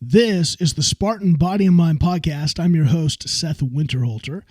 This is the Spartan Body Mind Podcast. I'm your host, Seth Winterhalter.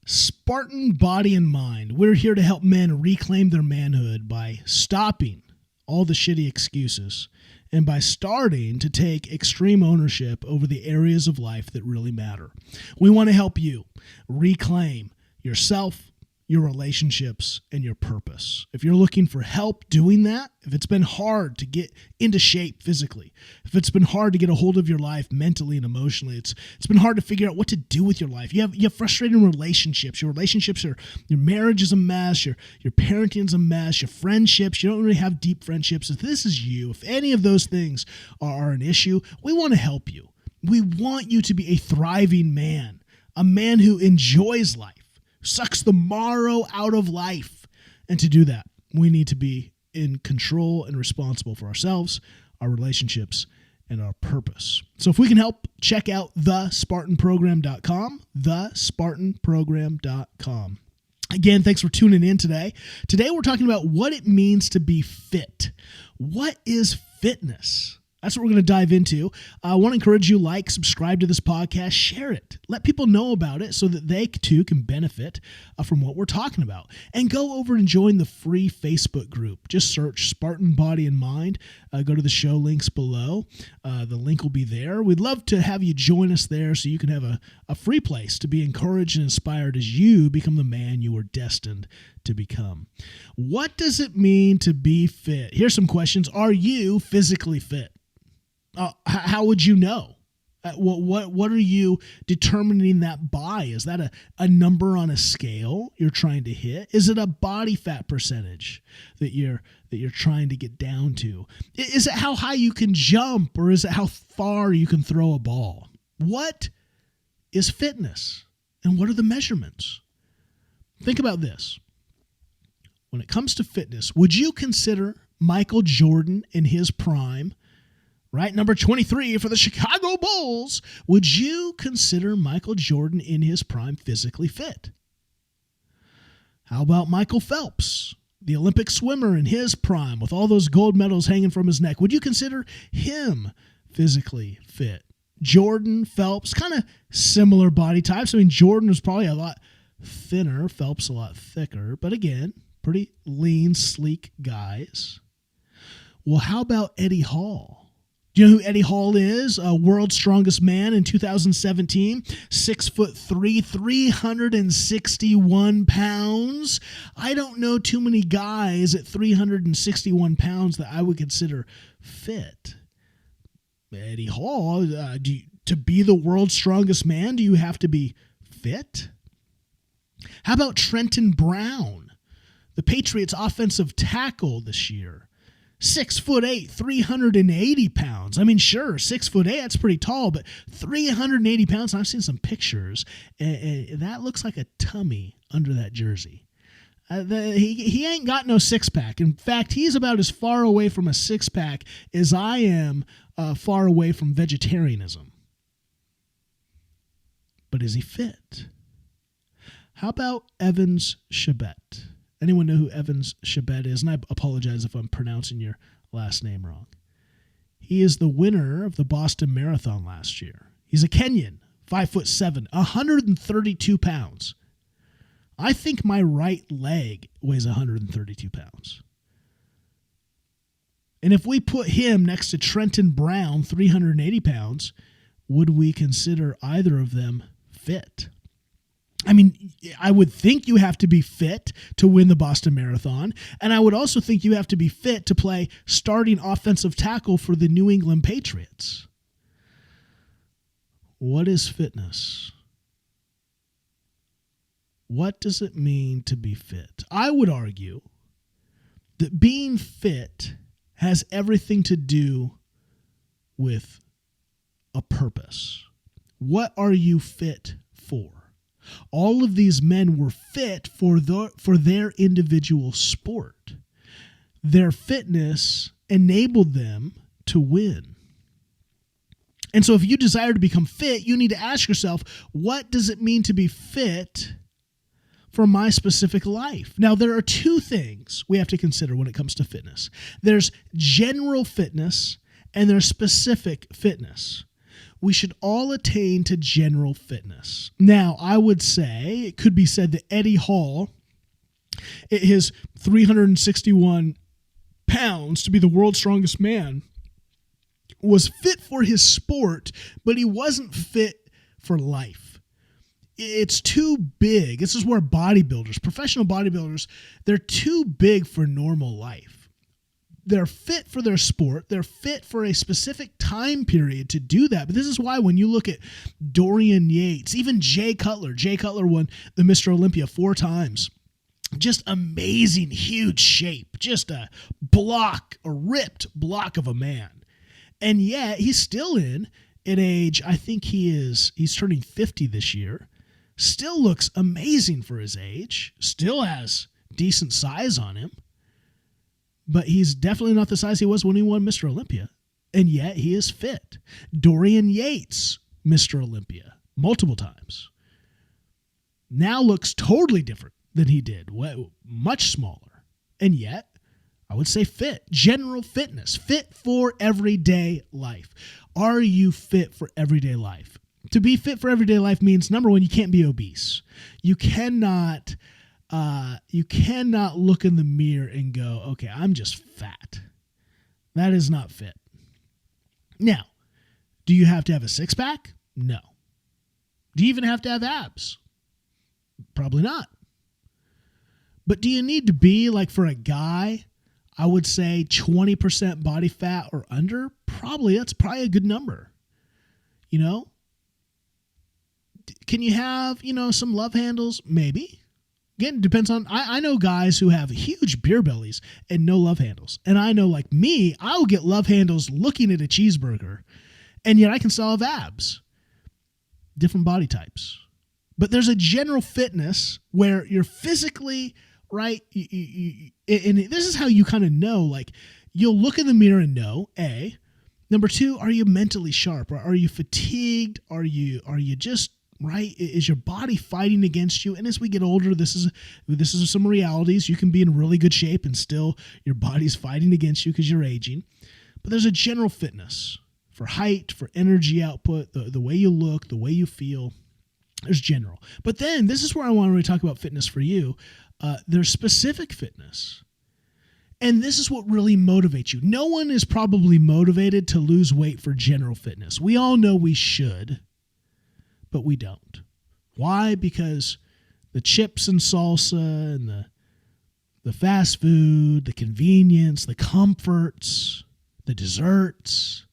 Spartan Body and Mind. We're here to help men reclaim their manhood by stopping all the shitty excuses and by starting to take extreme ownership over the areas of life that really matter. We want to help you reclaim yourself, your relationships, and your purpose. If you're looking for help doing that, if it's been hard to get into shape physically, if it's been hard to get a hold of your life mentally and emotionally, it's been hard to figure out what to do with your life. You have frustrating relationships. Your relationships are, your marriage is a mess, your parenting is a mess, your friendships, you don't really have deep friendships. If this is you, if any of those things are an issue, we want to help you. We want you to be a thriving man, a man who enjoys life, sucks the marrow out of life. And to do that, we need to be in control and responsible for ourselves, our relationships, and our purpose. So if we can help, check out thespartanprogram.com, thespartanprogram.com. Again, thanks for tuning in today. Today we're talking about what it means to be fit. What is fitness? That's what we're going to dive into. I want to encourage you, subscribe to this podcast, share it. Let people know about it so that they too can benefit from what we're talking about. And go over and join the free Facebook group. Just search Spartan Body and Mind. Go to the show links below. The link will be there. We'd love to have you join us there so you can have a free place to be encouraged and inspired as you become the man you are destined to become. What does it mean to be fit? Here's some questions. Are you physically fit? How would you know? What are you determining that by? Is that a number on a scale you're trying to hit? Is it a body fat percentage that you're trying to get down to? Is it how high you can jump, or is it how far you can throw a ball? What is fitness, and what are the measurements? Think about this. When it comes to fitness, would you consider Michael Jordan in his prime, right, number 23 for the Chicago Bulls? Would you consider Michael Jordan in his prime physically fit? How about Michael Phelps, the Olympic swimmer in his prime with all those gold medals hanging from his neck? Would you consider him physically fit? Jordan, Phelps, kind of similar body types. I mean, Jordan was probably a lot thinner, Phelps a lot thicker, but again, pretty lean, sleek guys. Well, how about Eddie Hall? Do you know who Eddie Hall is? World's strongest man in 2017, 6'3", 361 pounds. I don't know too many guys at 361 pounds that I would consider fit. Eddie Hall, to be the world's strongest man, do you have to be fit? How about Trenton Brown, the Patriots offensive tackle this year? 6'8", 380 pounds. I mean, sure, 6'8", that's pretty tall, but 380 pounds. I've seen some pictures, and that looks like a tummy under that jersey. He ain't got no six-pack. In fact, he's about as far away from a six-pack as I am far away from vegetarianism. But is he fit? How about Evans Chebet? Anyone know who Evans Chebet is? And I apologize if I'm pronouncing your last name wrong. He is the winner of the Boston Marathon last year. He's a Kenyan, 5'7", 132 pounds. I think my right leg weighs 132 pounds. And if we put him next to Trenton Brown, 380 pounds, would we consider either of them fit? I mean, I would think you have to be fit to win the Boston Marathon, and I would also think you have to be fit to play starting offensive tackle for the New England Patriots. What is fitness? What does it mean to be fit? I would argue that being fit has everything to do with a purpose. What are you fit for? All of these men were fit for their individual sport. Their fitness enabled them to win. And so if you desire to become fit, you need to ask yourself, what does it mean to be fit for my specific life? Now, there are two things we have to consider when it comes to fitness. There's general fitness and there's specific fitness. we should all attain to general fitness. Now, I would say it could be said that Eddie Hall, at his 361 pounds to be the world's strongest man, was fit for his sport, but he wasn't fit for life. It's too big. This is where bodybuilders, professional bodybuilders, they're too big for normal life. They're fit for their sport. They're fit for a specific time period to do that. But this is why when you look at Dorian Yates, even Jay Cutler won the Mr. Olympia 4 times. Just amazing, huge shape. Just a ripped block of a man. And yet he's still in at age, I think he's turning 50 this year. Still looks amazing for his age. Still has decent size on him. But he's definitely not the size he was when he won Mr. Olympia. And yet he is fit. Dorian Yates, Mr. Olympia, multiple times. Now looks totally different than he did. Much smaller. And yet, I would say fit. General fitness. Fit for everyday life. Are you fit for everyday life? To be fit for everyday life means, number one, you can't be obese. You cannot look in the mirror and go, okay, I'm just fat. That is not fit. Now, do you have to have a six-pack? No. Do you even have to have abs? Probably not. But do you need to be, like for a guy, I would say 20% body fat or under? That's probably a good number. You know? Can you have, some love handles? Maybe. Again, it depends on, I know guys who have huge beer bellies and no love handles. And I know, like me, I'll get love handles looking at a cheeseburger, and yet I can still have abs. Different body types. But there's a general fitness where you're physically, right? And this is how you kind of know, like, you'll look in the mirror and know, A. Number two, are you mentally sharp? Are you fatigued? Are you just, right? Is your body fighting against you? And as we get older, this is some realities. You can be in really good shape and still your body's fighting against you because you're aging. But there's a general fitness for height, for energy output, the way you look, the way you feel. There's general. But then this is where I want to really talk about fitness for you. There's specific fitness. And this is what really motivates you. No one is probably motivated to lose weight for general fitness. We all know we should, but we don't. Why? Because the chips and salsa and the fast food, the convenience, the comforts, the desserts,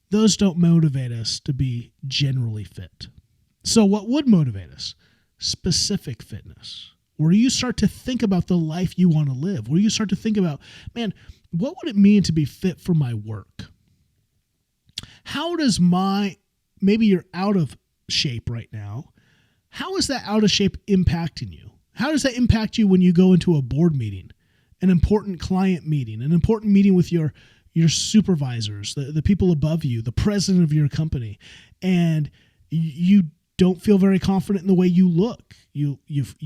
those don't motivate us to be generally fit. So what would motivate us? Specific fitness, where you start to think about the life you want to live, where you start to think about, man, what would it mean to be fit for my work? How does maybe you're out of shape right now. How is that out of shape impacting you? How does that impact you when you go into a board meeting, an important client meeting, an important meeting with your supervisors, the people above you, the president of your company, and you don't feel very confident in the way you look. You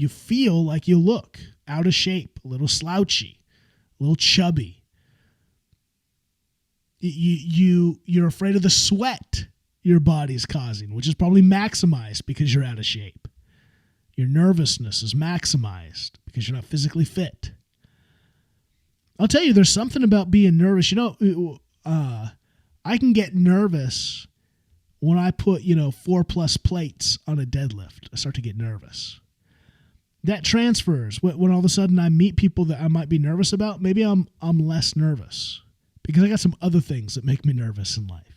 feel like you look out of shape, a little slouchy, a little chubby. You're afraid of the sweat your body's causing, which is probably maximized because you're out of shape. Your nervousness is maximized because you're not physically fit. I'll tell you, there's something about being nervous. I can get nervous when I put, 4+ plates on a deadlift. I start to get nervous. That transfers. When all of a sudden I meet people that I might be nervous about, maybe I'm less nervous because I got some other things that make me nervous in life.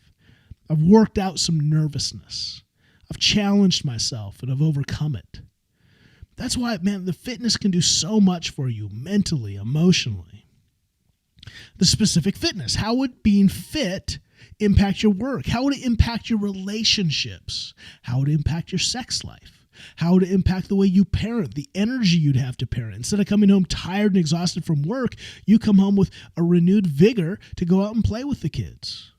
I've worked out some nervousness. I've challenged myself and I've overcome it. That's why, man, the fitness can do so much for you mentally, emotionally. The specific fitness. How would being fit impact your work? How would it impact your relationships? How would it impact your sex life? How would it impact the way you parent, the energy you'd have to parent? Instead of coming home tired and exhausted from work, you come home with a renewed vigor to go out and play with the kids.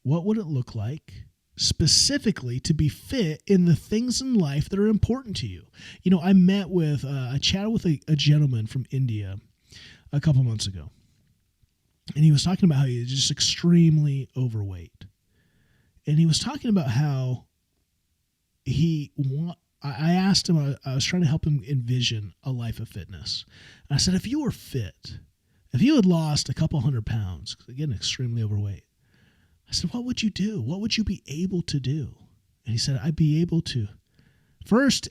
What would it look like specifically to be fit in the things in life that are important to you? I chatted with a gentleman from India a couple months ago, and he was talking about how he was just extremely overweight. And he was talking about how I asked him, I was trying to help him envision a life of fitness. And I said, if you were fit, if you had lost a couple 100 pounds, again, extremely overweight, I said, what would you do? What would you be able to do? And he said, I'd be able to. First,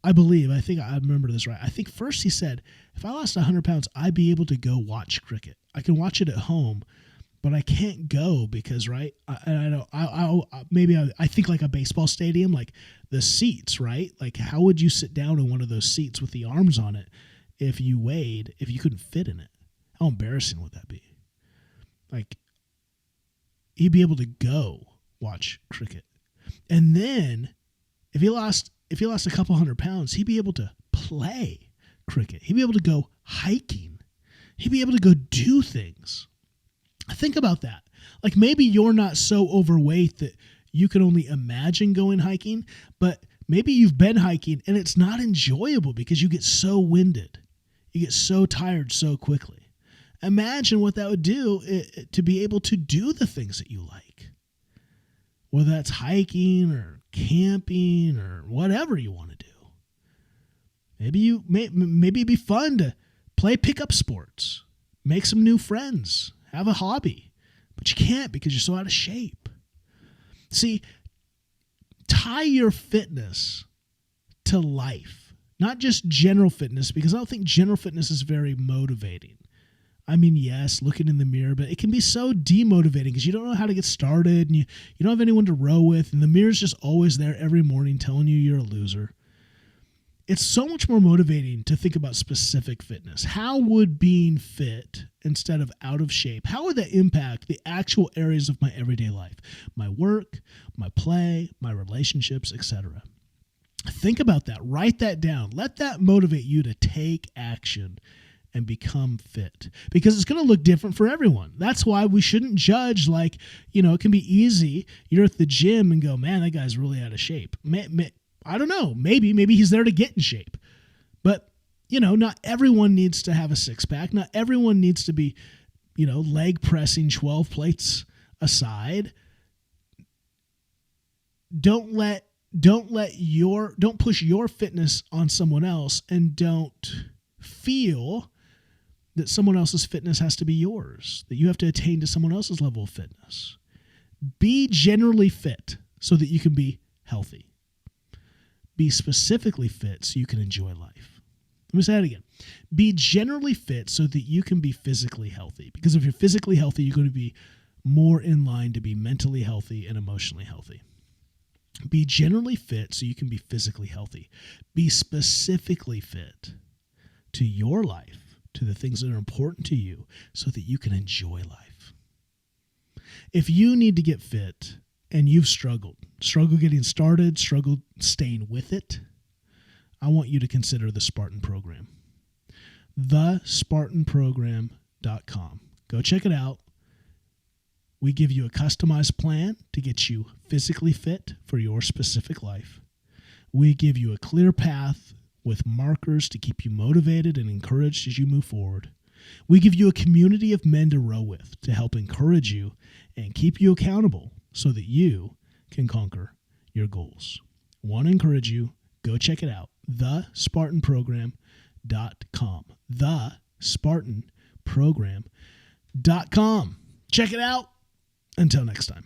I think I remember this right. I think first he said, if I lost 100 pounds, I'd be able to go watch cricket. I can watch it at home, but I can't go because, right? I think like a baseball stadium, like the seats, right? Like how would you sit down in one of those seats with the arms on it if you couldn't fit in it? How embarrassing would that be? Like he'd be able to go watch cricket. And then if he lost a couple 100 pounds, he'd be able to play cricket. He'd be able to go hiking. He'd be able to go do things. Think about that. Like maybe you're not so overweight that you can only imagine going hiking, but maybe you've been hiking and it's not enjoyable because you get so winded. You get so tired so quickly. Imagine what that would do to be able to do the things that you like. Whether that's hiking or camping or whatever you want to do. Maybe it'd be fun to play pickup sports, make some new friends, have a hobby, but you can't because you're so out of shape. See, tie your fitness to life, not just general fitness, because I don't think general fitness is very motivating. I mean, yes, looking in the mirror, but it can be so demotivating because you don't know how to get started and you don't have anyone to row with, and the mirror's just always there every morning telling you you're a loser. It's so much more motivating to think about specific fitness. How would being fit instead of out of shape, how would that impact the actual areas of my everyday life? My work, my play, my relationships, etc. Think about that. Write that down. Let that motivate you to take action and become fit, because it's going to look different for everyone. That's why we shouldn't judge like, it can be easy. You're at the gym and go, man, that guy's really out of shape. I don't know. Maybe he's there to get in shape. But, not everyone needs to have a six-pack. Not everyone needs to be, leg pressing 12 plates aside. Don't push your fitness on someone else, and don't feel that someone else's fitness has to be yours, that you have to attain to someone else's level of fitness. Be generally fit so that you can be healthy. Be specifically fit so you can enjoy life. Let me say that again. Be generally fit so that you can be physically healthy. Because if you're physically healthy, you're going to be more in line to be mentally healthy and emotionally healthy. Be generally fit so you can be physically healthy. Be specifically fit to your life, to the things that are important to you, so that you can enjoy life. If you need to get fit and you've struggled getting started, struggled staying with it, I want you to consider the Spartan Program. TheSpartanProgram.com. Go check it out. We give you a customized plan to get you physically fit for your specific life. We give you a clear path with markers to keep you motivated and encouraged as you move forward. We give you a community of men to row with to help encourage you and keep you accountable so that you can conquer your goals. Want to encourage you, go check it out. TheSpartanProgram.com. TheSpartanProgram.com. Check it out. Until next time.